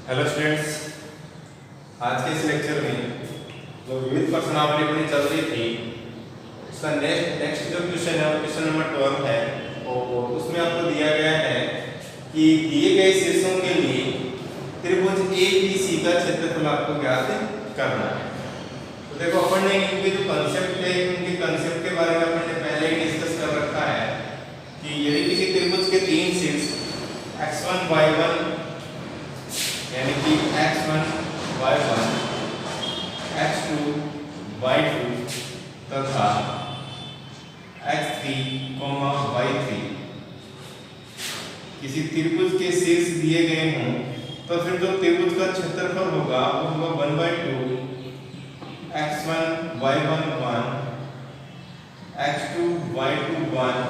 Hello students, आज के इस लेक्चर में जो विविध प्रश्नावली अपनी चल रही थी उसका नेक्स्ट जो क्वेश्चन है वो क्वेश्चन नंबर 12 है। और उसमें आपको दिया गया है कि दिए गए शीर्षों के लिए त्रिभुज ABC का क्षेत्रफल आपको ज्ञात करना है। तो देखो, अपन ने इनके जो कंसेप्ट है उनके कंसेप्ट के बारे में अपन ने पहले ही डिस्कस कर रखा है कि यदि किसी त्रिभुज के तीन शीर्ष x1 y1 यानी कि x1 y1 x2 y2 तथा x3 y3 किसी त्रिभुज के शीर्ष दिए गए हों तो फिर जो त्रिभुज का क्षेत्रफल होगा वो होगा 1/2 x1 y1 1 x2 y2 1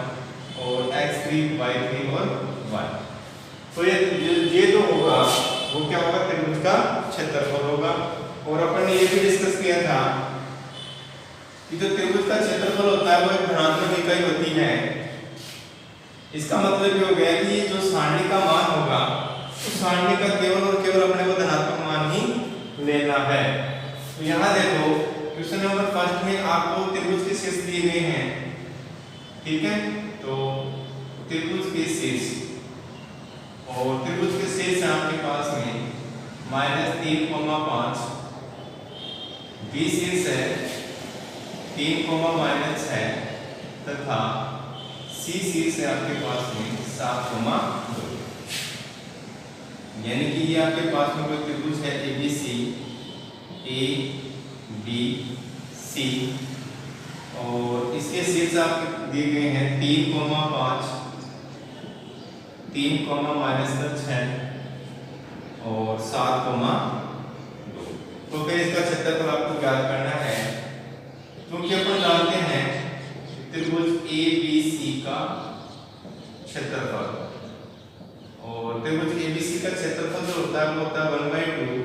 और x3 y3 और 1। तो ये जो होगा वो क्या होगा, त्रिभुज का क्षेत्रफल होगा। और अपन ने ये भी डिस्कस किया था कि जो त्रिभुज का क्षेत्रफल होता है वो एक धनात्मक इकाई होती है। इसका मतलब ये हो गया कि ये जो सारणी का मान होगा उस सारणी का केवल और केवल अपने को धनात्मक मान ही लेना है। तो यहाँ देखो, क्वेश्चन नंबर फर्स्ट में आपको त्रिभुज के शीर्ष दिए गए हैं, ठीक है। तो त्रिभुज के शीर्ष और त्रिभुज के शीर्ष आपके पास में -3, 5 बी शीर्ष है 3, -6 तथा सी शीर्ष है आपके पास में 7, 2। यानी कि ये आपके पास में कोई त्रिभुज है ABC ABC और इसके शीर्ष आपके दिए गए हैं 3, 5 3, -6 और 7, 2। तो फिर इसका क्षेत्रफल आपको ज्ञात करना है, क्योंकि अपन जानते हैं त्रिभुज ABC का क्षेत्रफल। और त्रिभुज ABC का क्षेत्रफल जो होता है वो होता है 1/2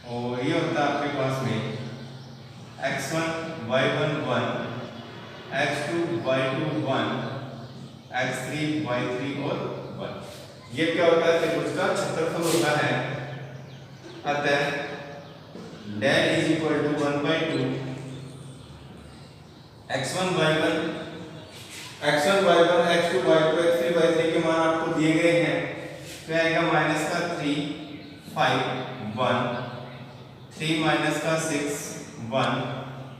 और ये होता है आपके पास में x1 y1 1 x2 y2 1 x3 y3 और 1। ये क्या होता है, त्रिभुज का क्षेत्रफल होता है। अतः del is equal to 1/2 x1 y1 x2 y2 x3 y3 के मान आपको दिए गए हैं। तो आएगा -3 5 1 3 -6 1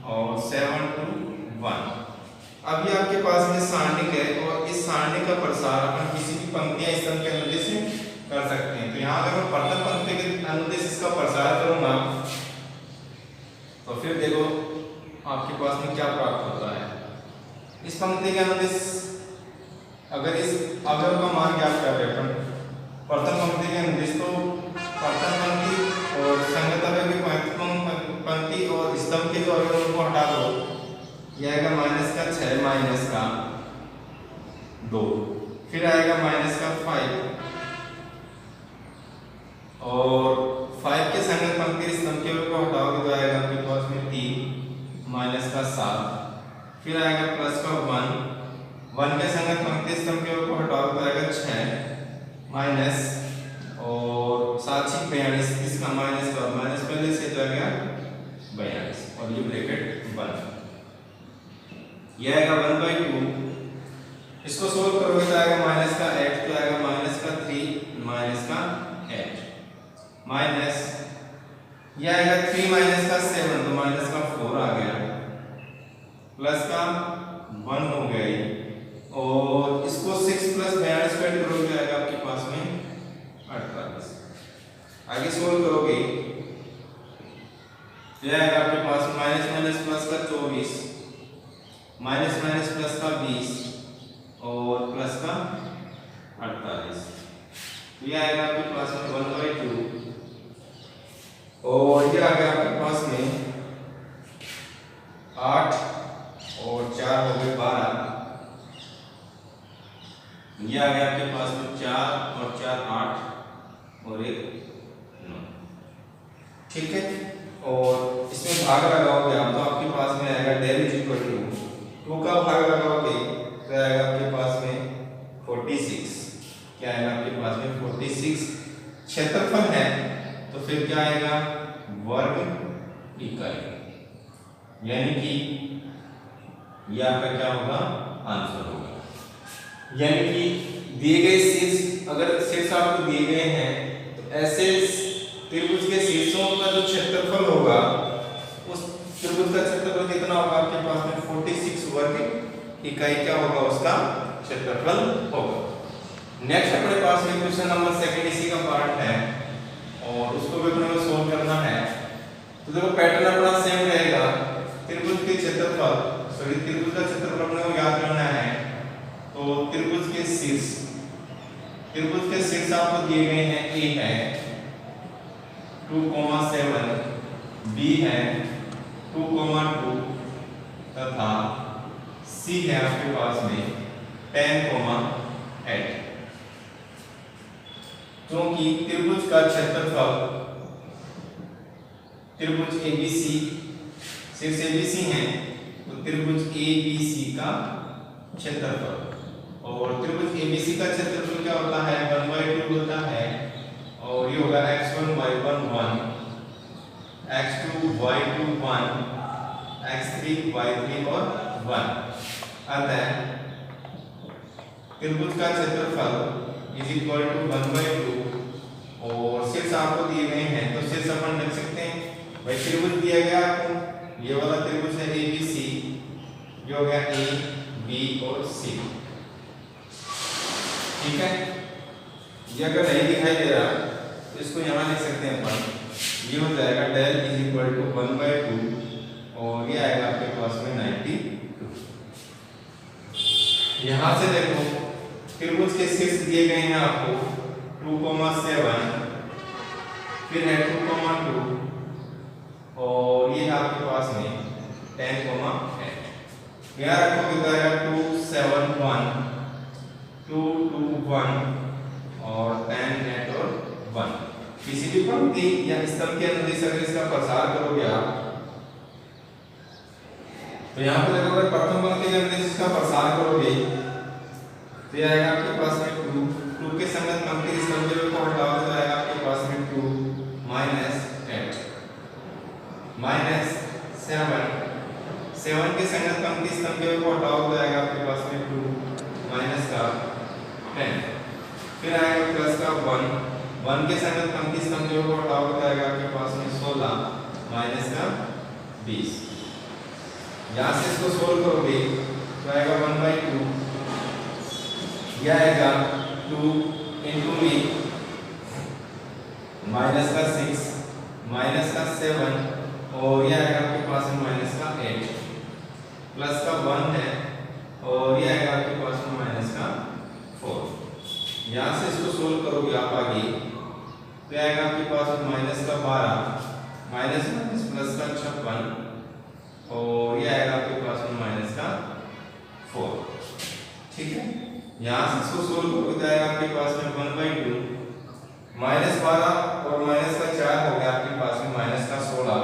और 7 2 1। अब ये आपके पास में सारणिक है और इस सारणी का प्रसार अपन किसी भी पंक्ति या स्तंभ के अनुदेश से कर सकते हैं। तो यहाँ अगर मैं प्रथम पंक्ति के अनुदेश इसका प्रसार करूंगा तो फिर देखो आपके पास में क्या प्राप्त होता है। इस पंक्ति के अनुदेश अगर इस अवयव का मान ज्ञात कर रहे हैं प्रथम पंक्ति के अनुदेश, तो प्रथम पंक्ति और संगत अवयव की पंक्ति और स्तंभ के जो अवयव को हटा दो, यह आएगा -6 -2, फिर आएगा -5 और 5 के संगत पंक्ति स्तंभ के को हटाओगे तो आएगा आपके पास में 3 -7, फिर आएगा +1 के संगत पंक्ति स्तंभ के को हटाओगे तो आएगा 6 और 7 6 42, इसका माइनस पहले से तो आ गया 42 और ये ब्रैकेट बंद। यह आएगा 1/2, इसको सोल्व करोगे तो आएगा -8, तो आएगा -3 -8 माइनस यह आएगा 3 -7 तो -4 आ गया, प्लस का 1 हो गया और इसको 6 + 42 पे करोगे आएगा आपके पास में 48। आगे सोल्व करोगे यह आएगा आपके पास माइनस प्लस का 24 माइनस प्लस का 20 और प्लस का 48। ये आएगा आपके पास में 1/2 और ये आ गया आपके पास में 8 और 4 हो गए 12। ये आ गया आपके पास में 4 और 4 8 और 1 9, ठीक है। और इसमें भाग लगाओगे आप तो आपके पास में आएगा डेल इज इक्वल टू 2 का भाग लगाओगे तो आएगा आपके पास में 46। क्या आएगा आपके पास में 46 क्षेत्रफल है तो फिर क्या आएगा, वर्ग इकाई, यानी कि ये आपका क्या होगा, आंसर होगा। यानी कि दिए गए शीर्ष, अगर शीर्ष आपको दिए गए हैं तो ऐसे त्रिभुज के शीर्षों का जो क्षेत्रफल होगा, उस त्रिभुज का क्षेत्रफल कितना होगा आपके पास में, 46 वर्ग इकाई क्या होगा, उसका क्षेत्रफल होगा। नेक्स्ट अपने पास में क्वेश्चन नंबर 2 इसी का पार्ट है और उसको भी अपने को सोल्व करना है। तो देखो पैटर्न अपना सेम रहेगा, त्रिभुज के क्षेत्रफल, सॉरी त्रिभुज का क्षेत्रफल अपने को याद करना है। तो त्रिभुज के शीर्ष आपको दिए गए हैं, ए है 2,7, बी है 2,2 तथा सी है आपके पास में 10,8। क्योंकि त्रिभुज का क्षेत्रफल, त्रिभुज एबीसी, शीर्ष एबीसी है तो त्रिभुज एबीसी का क्षेत्रफल, और त्रिभुज एबीसी का क्षेत्रफल क्या होता है, 1/2 होता है, और ये होगा x1 y1 1, x2 y2 1, x3 y3 और 1। अतः त्रिभुज का क्षेत्रफल इज इक्वल टू 1/2, और शीर्ष आपको दिए गए हैं तो शीर्ष अपन लिख सकते हैं। भाई त्रिभुज दिया गया आपको, ये वाला त्रिभुज है एबीसी, जो हो गया ए बी और सी, ठीक है। ये अगर नहीं दिखाई दे रहा तो इसको यहाँ लिख सकते हैं अपन, ये हो जाएगा डेल इज इक्वल टू 1/2 और ये आएगा आपके पास में 92। यहाँ से देखो त्रिभुज के शीर्ष दिए गए हैं आपको 2,7, फिर है 2,2 और ये आपके पास में 10,8। यहाँ रखोगे तो आएगा 2, 7, 1, 2, 2, 1 और 10, 8 और 1। किसी भी पंक्ति या स्तंभ के अनुदिश अगर इसका प्रसार करोगे आप, तो यहाँ पर देखो अगर प्रथम पंक्ति के अनुदिश इसका प्रसार करोगे तो ये आएगा आपके पास में 2 के संगत पंक्ति स्तंभ को हटाओगे तो आएगा आपके पास में 2 -8 -7 के संगत पंक्ति स्तंभ को हटाओगे तो आएगा आपके पास में 2 -10, फिर आएगा प्लस का 1 के संगत पंक्ति स्तंभ को हटाओगे तो आएगा आपके पास में 16 -20। यहाँ से इसको सोल्व करोगे तो आएगा 1/2, यह आएगा 2 into में -6 -7 और यह आएगा आपके पास में -8, प्लस का 1 है और यह आएगा आपके पास में -4। यहाँ से इसको सोल्व करोगे आप आगे तो आएगा आपके पास में -12 प्लस का 56 और ये आएगा आपके पास में -4, ठीक है। यहाँ से इसको सोल्व करोगे तो आएगा आपके पास में 1/2 -12 और -4 हो गया आपके पास में -16,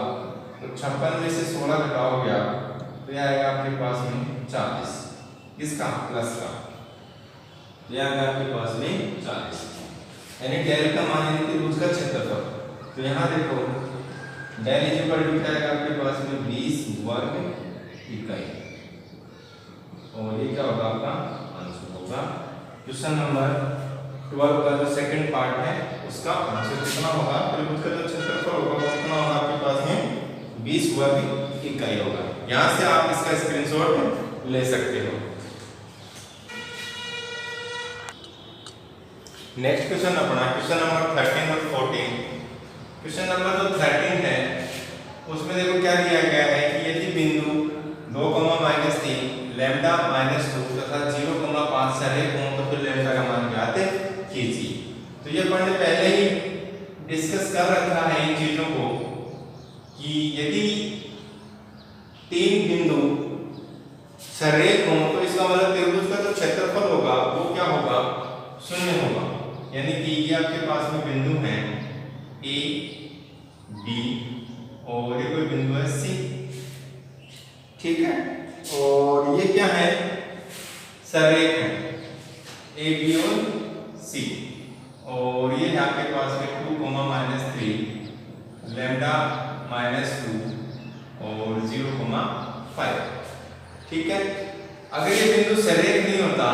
तो 56 में से 16 घटाओगे आप तो यह आएगा आपके पास में 40, इसका प्लस का, यह आएगा आपके पास में 40, यानी डेल का मान यानी त्रिभुज का क्षेत्रफल। तो यहाँ देखो डेल इज इक्वल टू क्या आएगा आपके पास में 20 वर्ग इकाई, और ये क्या होगा आपका आंसर होगा। क्वेश्चन नंबर 12 का जो सेकंड पार्ट है उसका आंसर कितना होगा, त्रिभुज का जो क्षेत्रफल होगा वो कितना होगा आपके पास में 20 वर्ग इकाई होगा। यहाँ से आप इसका स्क्रीनशॉट ले सकते हो। नेक्स्ट क्वेश्चन अपना क्वेश्चन नंबर 13 और 14। क्वेश्चन नंबर जो 13 है उसमें देखो क्या दिया गया है कि यदि बिंदु 2,-3 लैम्डा -2 तथा 0,5 से अधिक हो तो फिर लैम्डा का मान ज्ञात कीजिए। तो ये अपन ने पहले ही डिस्कस कर रखा है इन चीजों को कि यदि 3 बिंदु सरेख हो तो इसका मतलब त्रिभुज का जो क्षेत्रफल होगा वो क्या होगा, 0 होगा। यानी कि ये आपके पास में बिंदु हैं ए बी और ये कोई बिंदु है सी, ठीक है। और ये क्या है, सरेख है ए बी और सी। और ये आपके पास में 2 -3 लैम्डा -2 और 0,5। ठीक है। अगर ये बिंदु सरेख नहीं होता,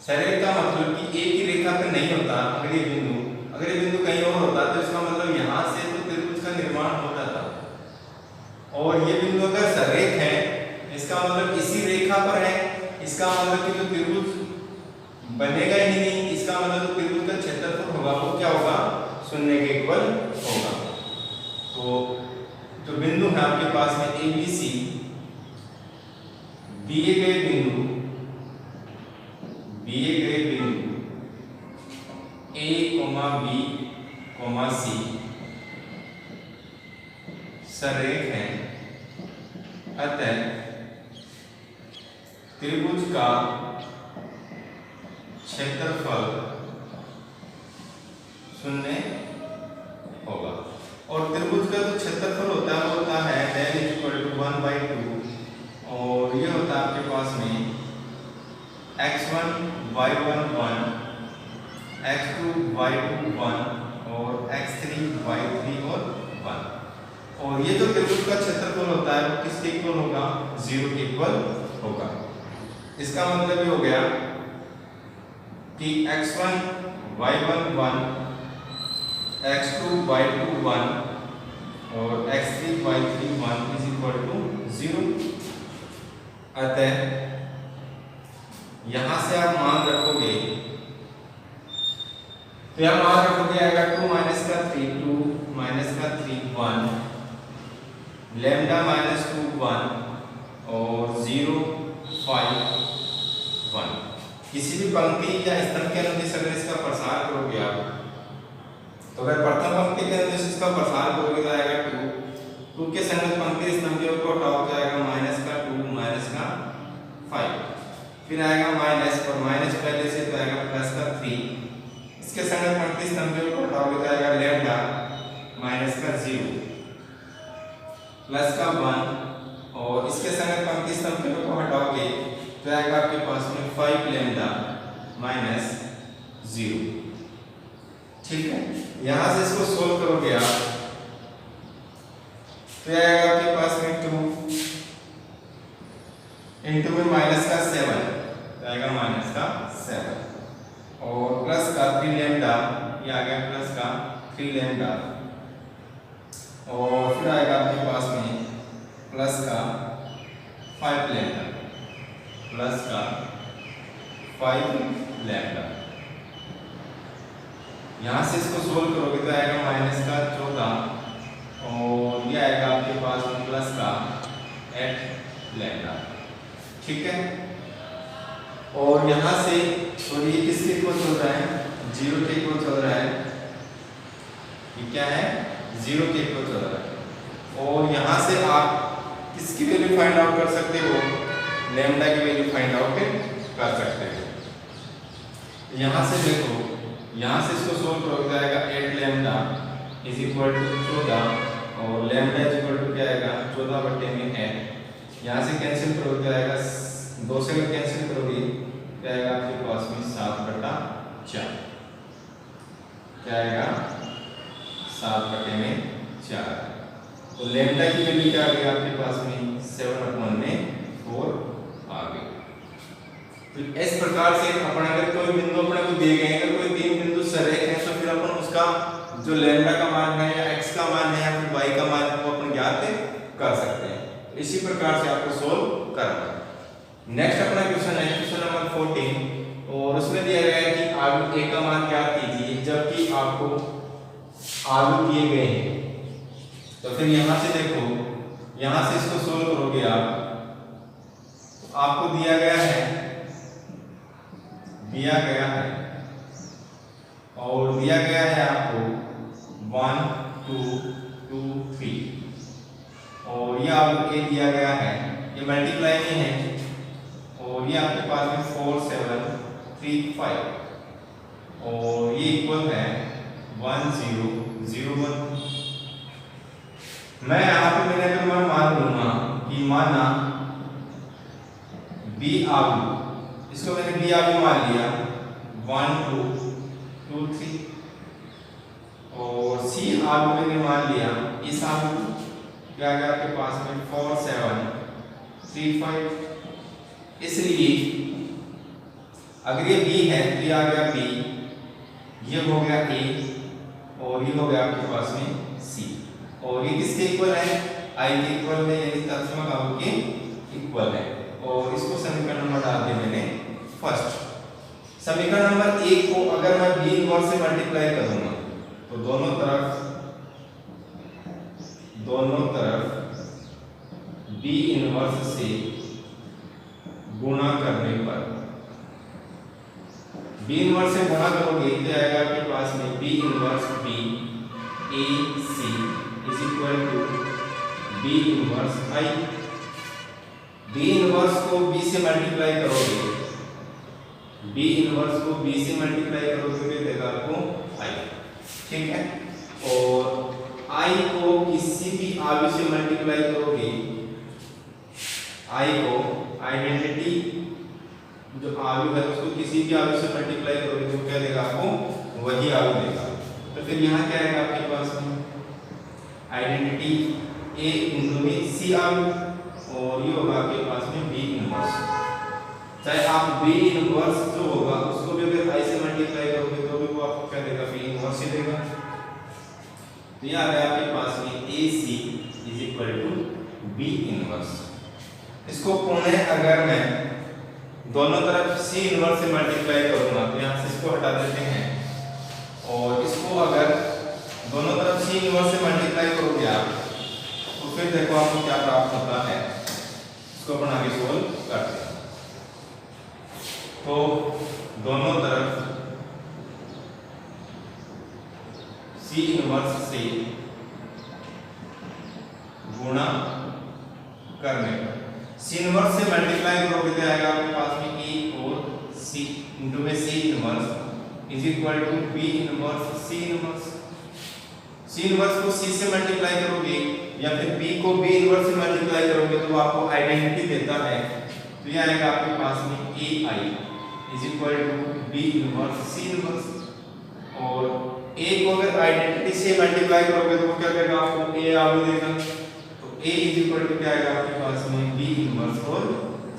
सरेख का मतलब कि एक ही रेखा पर नहीं होता, अगर ये बिंदु कहीं और होता तो इसका मतलब यहाँ से तो त्रिभुज का निर्माण हो जाता, और ये बिंदु अगर सरेख है इसका मतलब इसी रेखा पर है, इसका मतलब कि जो त्रिभुज बनेगा ही नहीं, इसका मतलब जो त्रिभुज का क्षेत्रफल होगा वो क्या होगा, 0 के इक्वल होगा। तो जो बिंदु है आपके पास में ABC, दिए गए बिंदु A, B, C सरेख है, अतः त्रिभुज का क्षेत्रफल 0 होगा। और त्रिभुज का जो क्षेत्रफल होता है वो होता है tan = 1/2, और ये होता है आपके पास में x1 y1 1, x2 y2 1 और x3 y3 और 1। और ये जो त्रिभुज का क्षेत्रफल होता है वो किसके इक्वल होगा, 0 के इक्वल होगा। इसका मतलब ये हो गया कि x1 y1 1, x2 y2 1 और x3 y3 1 = 0। अतः यहां से आप मान रखोगे तो यह मान रखोगे आएगा 2 - 3 2 - 3 1 लैम्डा -2 1 और 0 5 1। किसी भी पंक्ति या स्तंभ के अनुदेश अगर इसका प्रसार करोगे आप, तो अगर प्रथम पंक्ति के अनुदेश इसका प्रसार करोगे तो आएगा 2 के संगत पंक्ति स्तंभ को हटाओ तो आएगा -2 -5, फिर आएगा माइनस, और माइनस पहले से तो आएगा +3, इसके संगत पंक्ति स्तंभ को हटाओगे तो आएगा लैम्डा -0 +1, और इसके संगत पंक्ति स्तंभ को हटाओगे तो आएगा आपके पास में 5 लैम्डा -0। ठीक है। यहां से इसको सोल्व करोगे आप तो आएगा आपके पास में 2 इंटू में -7 तो आएगा -7 और प्लस का 3 लैम्डा, ये आ गया प्लस का 3 लैम्डा, और फिर आएगा आपके पास में प्लस का 5 लैम्डा, प्लस का 5 लैम्डा। यहाँ से इसको सोल्व करोगे तो आएगा -14 और ये आएगा आपके पास में प्लस का 8 लैम्डा। ठीक है। और यहाँ से और ये किसके इक्वल चल रहा है, 0 के इक्वल चल रहा है, ये क्या है 0 के इक्वल चल रहा है। और यहाँ से आप किसकी वैल्यू फाइंड आउट कर सकते हो, लैम्डा की वैल्यू फाइंड आउट कर सकते हो। यहाँ से देखो, यहाँ से इसको सोल्व करोगे तो आएगा 8 लैम्डा = 14 और लैम्डा = क्या आएगा 14/8। यहाँ से कैंसिल करोगे तो आएगा 2 से कैंसिल करोगे क्या आएगा आपके पास में 7/4, क्या आएगा 7/4। तो लैम्डा की वैल्यू क्या आ गई आपके पास में 7/4 आ गई। तो इस प्रकार से अपन अगर कोई बिंदु अपने को दिए गए हैं, अगर कोई 3 बिंदु सरेख हैं तो फिर अपन उसका जो लैम्डा का मान है या x का मान है या फिर y का मान है वो अपन ज्ञात कर सकते हैं। इसी प्रकार से आपको सोल्व करना है। नेक्स्ट अपना क्वेश्चन है क्वेश्चन नंबर 14, और उसमें दिया गया है कि आलू a का मान ज्ञात कीजिए जबकि आपको आलू दिए गए हैं। तो फिर यहाँ से देखो, यहाँ से इसको सोल्व करोगे आप, आपको दिया गया है और दिया गया है आपको 1 2 2 3 और ये आपको a दिया गया है, ये मल्टीप्लाई में है, और ये आपके पास में 4 7 3 5 और ये इक्वल है 1 0 0 1। मैं यहाँ पे मैंने अगर मैं मान लूंगा कि माना b आलू, इसको मैंने b आलू मान लिया, 1 2 2 3 और सी आलू मैंने मान लिया, इस आलू क्या आ गया आपके पास में 4 7 3 5। इसलिए अगर ये बी है तो ये आ गया बी, ये हो गया ए और ये हो गया आपके पास में सी। और ये किसके इक्वल है? आई के इक्वल है, यानी तत्सम आलू के इक्वल है। और इसको समीकरण नंबर डाल दिया मैंने फर्स्ट। समीकरण नंबर 1 को अगर मैं बी इनवर्स से मल्टीप्लाई करूंगा तो दोनों तरफ बी इनवर्स से गुणा करने पर, बी इनवर्स से गुणा करोगे तो आएगा आपके पास में B inverse B A C is equal to B inverse I. B inverse को बी से मल्टीप्लाई करोगे, बी इनवर्स को बी से मल्टीप्लाई करोगे तो देगा आपको आई, ठीक है। और आई को किसी भी आलू से मल्टीप्लाई करोगे, आई को आइडेंटिटी जो आलू है उसको किसी भी आलू से मल्टीप्लाई करोगे तो क्या देगा आपको? वही आलू देगा। तो फिर यहाँ क्या आएगा आपके पास में? आइडेंटिटी ए इंटू में सी आलू और ये होगा आपके पास में बी इनवर्स। चाहे आप बी इनवर्स जो होगा उसको भी अगर आई से मल्टीप्लाई करोगे तो भी वो आपको क्या देगा? बी इनवर्स ही देगा। तो ये आ गया आपके पास में A C is equal to B inverse. इसको पुनः अगर मैं दोनों तरफ सी इनवर्स से मल्टीप्लाई करूंगा तो यहाँ से इसको हटा देते हैं और इसको अगर दोनों तरफ सी इनवर्स से मल्टीप्लाई करोगे आप तो फिर देखो आपको क्या प्राप्त होता है। इसको अपन आगे सोल्व करते हैं। तो दोनों तरफ सी इनवर्स से गुणा करने पर सी इनवर्स से मल्टीप्लाई करोगे तो आएगा आपके पास में ए और सी इंटू में C inverse is equal to B inverse C inverse. C inverse को सी से मल्टीप्लाई करोगे या फिर बी को बी इनवर्स से मल्टीप्लाई करोगे तो आपको आइडेंटिटी देता है। तो ये आएगा आपके पास में A I is equal to B inverse C inverse. और ए को अगर आइडेंटिटी से मल्टीप्लाई करोगे तो वो क्या देगा आपको? ए आलू देगा। तो ए इज इक्वल टू क्या आएगा आपके पास में? बी इनवर्स और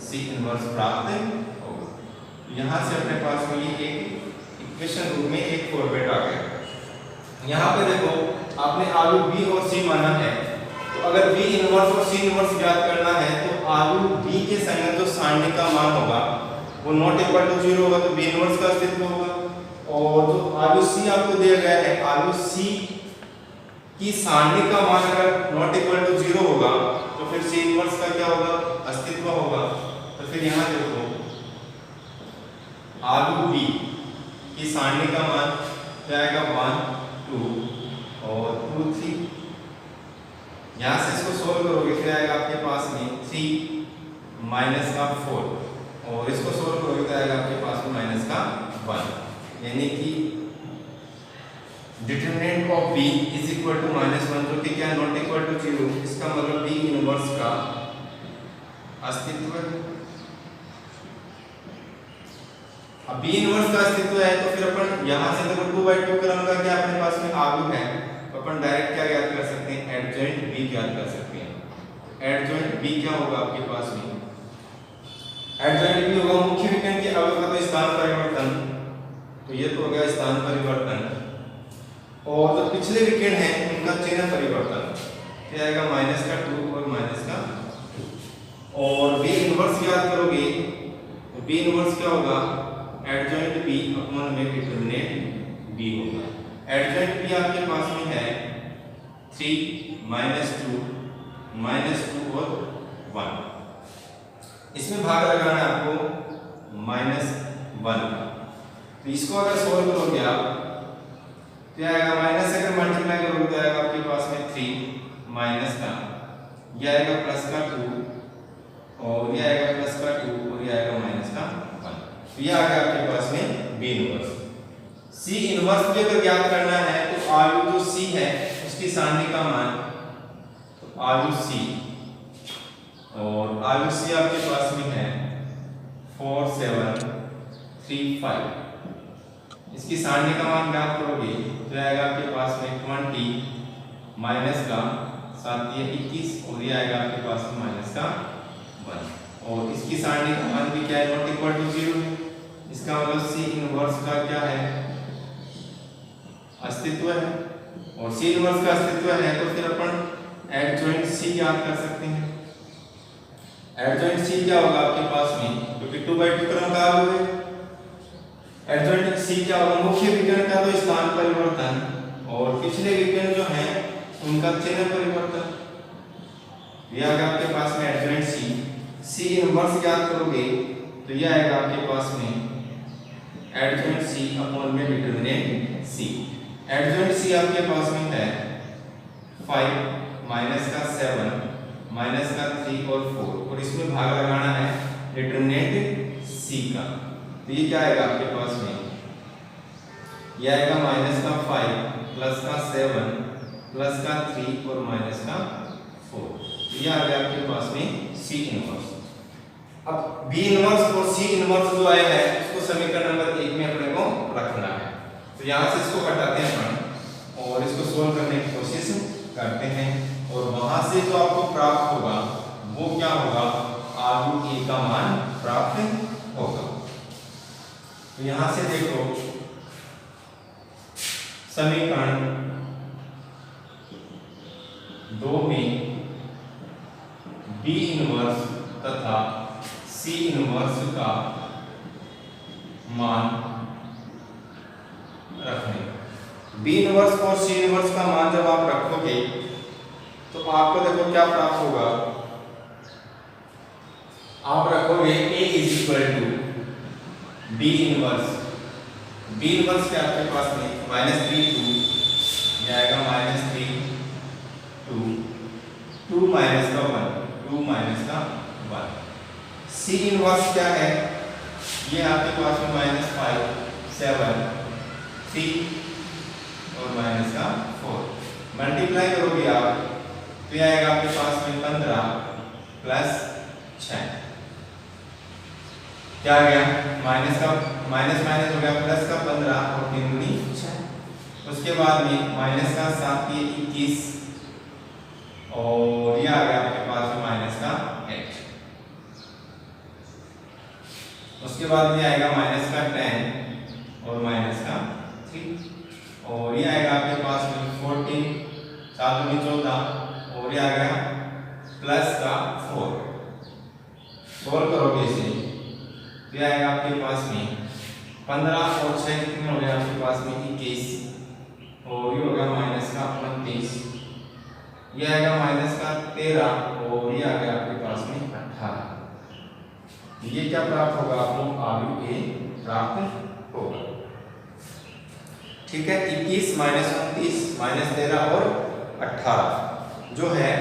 सी इनवर्स प्राप्त होगा। यहाँ से अपने पास में ये एक इक्वेशन रूप में एक फॉर्मेट आ गया। यहाँ पे देखो आपने आलू बी और सी माना है, तो अगर बी इनवर्स और सी इनवर्स ज्ञात करना है तो आलू बी के संगत जो सारणी का मान होगा वो नॉट इक्वल टू 0 होगा, तो बी इनवर्स का अस्तित्व होगा। और जो आलू सी आपको दिया गया है, आलू सी की सारणी का मान अगर नॉट इक्वल टू 0 होगा तो फिर सी इनवर्स का क्या होगा? अस्तित्व होगा। तो फिर यहाँ देखो आलू बी की सारणी का मान क्या आएगा? 1 2 और 2 3। यहाँ से इसको सोल्व करोगे क्या आएगा आपके पास में? 3 माइनस का 4 और इसको सोल्व करोगे क्या आएगा आपके पास में? माइनस का 1। यानी कि determinant of b is equal to -1 जो कि क्या है? Not equal to 0। इसका मतलब b इनवर्स का अस्तित्व है। अब b इनवर्स का अस्तित्व है तो फिर अपन यहाँ से देखो 2/2 क्रम का क्या अपने पास में आलू है तो अपन डायरेक्ट क्या ज्ञात कर सकते हैं? एडजॉइंट b ज्ञात कर सकते हैं। एडजॉइंट b क्या होगा आपके पास में? एडजॉइंट b होगा मुख्य विकर्ण के अवयव का तो स्थान परिवर्तन, तो ये तो हो गया स्थान परिवर्तन, और जो पिछले विकर्ण है उनका चिन्ह परिवर्तन। क्या आएगा? माइनस का 2 और माइनस का 2। और b इनवर्स याद करोगे तो b इनवर्स क्या होगा? एडजॉइंट b अपॉन में डिटरमिनेंट b होगा। एडजॉइंट b आपके पास में है 3 -2 और 1। इसमें भाग लगाना है आपको -1 का। तो इसको अगर सोल्व करोगे आप क्या आएगा? माइनस से अगर मल्टीप्लाई करोगे तो आएगा आपके पास में 3 माइनस का, ये आएगा प्लस का 2 और ये आएगा प्लस का 2 और ये आएगा माइनस का 1। तो ये आ गया आपके पास में बी इनवर्स। सी इनवर्स भी अगर ज्ञात करना है तो आलू जो सी है उसकी सारणी का मान, तो आलू सी, और आलू सी आपके पास में है 4 7 3 5। इसकी सारणी का मान ज्ञात करोगे तो आएगा आपके पास में 20 माइनस का 7 ये 21 और ये आएगा आपके पास में माइनस का 1 और इसकी सारणी का मान भी क्या है नॉट इक्वल टू 0 है। इसका मतलब सी इनवर्स का क्या है अस्तित्व है और सी इनवर्स का अस्तित्व है तो फिर अपन एडजॉइंट सी ज्ञात कर सकते हैं। एडजॉइंट सी क्या होगा आपके पास में क्योंकि 2/2 क्रम का है एडजॉइंट सी क्या होगा मुख्य विकर्ण का तो स्थान परिवर्तन और पिछले विकर्ण जो है उनका चिन्ह परिवर्तन। ये आएगा आपके पास में एडजॉइंट सी सी इनवर्स ज्ञात करोगे तो ये आएगा आपके पास में एडजॉइंट सी अपॉन में डिटरमिनेंट सी। एडजॉइंट सी आपके पास में है 5 माइनस का 7 माइनस का 3 और 4 और इसमें भाग लगाना है डिटरमिनेंट सी का तो ये क्या आएगा आपके पास में ये आएगा माइनस का 5 प्लस का 7 प्लस का 3 और माइनस का 4 ये आ गया आपके पास में सी इनवर्स। अब बी इनवर्स और सी इनवर्स जो आया है उसको समीकरण नंबर 1 में अपने को रखना है तो यहाँ से इसको हटाते हैं अपन और इसको सोल्व करने की कोशिश करते हैं और वहां से जो आपको प्राप्त होगा वो क्या होगा आयु ए का मान प्राप्त होगा। तो यहां से देखो समीकरण 2 में बी इनवर्स तथा सी इनवर्स का मान रखने बी इनवर्स और सी इनवर्स का मान जब आप रखोगे तो आपको देखो क्या प्राप्त होगा आप रखोगे A is equal to B inverse क्या आपके पास में -3 2 ये आएगा -3 2 माइनस का 1 2 माइनस का 1। सी इनवर्स क्या है ये आपके पास में -5 7 3 और माइनस का 4 मल्टीप्लाई करोगे आप तो ये आएगा आपके पास में 15 प्लस 6 क्या आ गया माइनस माइनस हो गया प्लस का 15 और 3 दूनी 6 उसके बाद में माइनस का 7 ये 21 और ये आ गया आपके पास में माइनस का 8 उसके बाद में आएगा माइनस का 10 और माइनस का 3 और ये आएगा आपके पास में 14 7 दूनी 14 और ये आ गया प्लस का 4 सोल्व करोगे इसे तो ये आएगा आपके पास में 15 और 6 कितने हो गए आपके पास में 21 और ये होगा माइनस का 29 ये आएगा माइनस का 13 और ये आ गया आपके पास में 18 ये क्या प्राप्त होगा आपको आयु ए प्राप्त होगा। ठीक है 21 -29 -13 और 18 जो है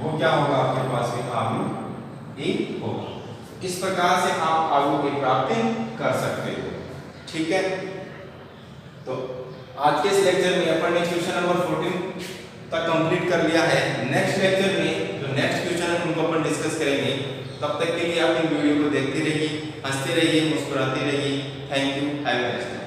वो क्या होगा आपके पास में आयु ए होगा। इस प्रकार से आप आयु ए प्राप्त कर सकते हो। ठीक है तो आज के इस लेक्चर में अपन ने क्वेश्चन नंबर 14 तक कंप्लीट कर लिया है। नेक्स्ट लेक्चर में जो नेक्स्ट क्वेश्चन है उनको अपन डिस्कस करेंगे। तब तक के लिए आप इन वीडियो को देखते रहिए, हंसते रहिए, मुस्कुराते रहिए। Thank you, have a nice day.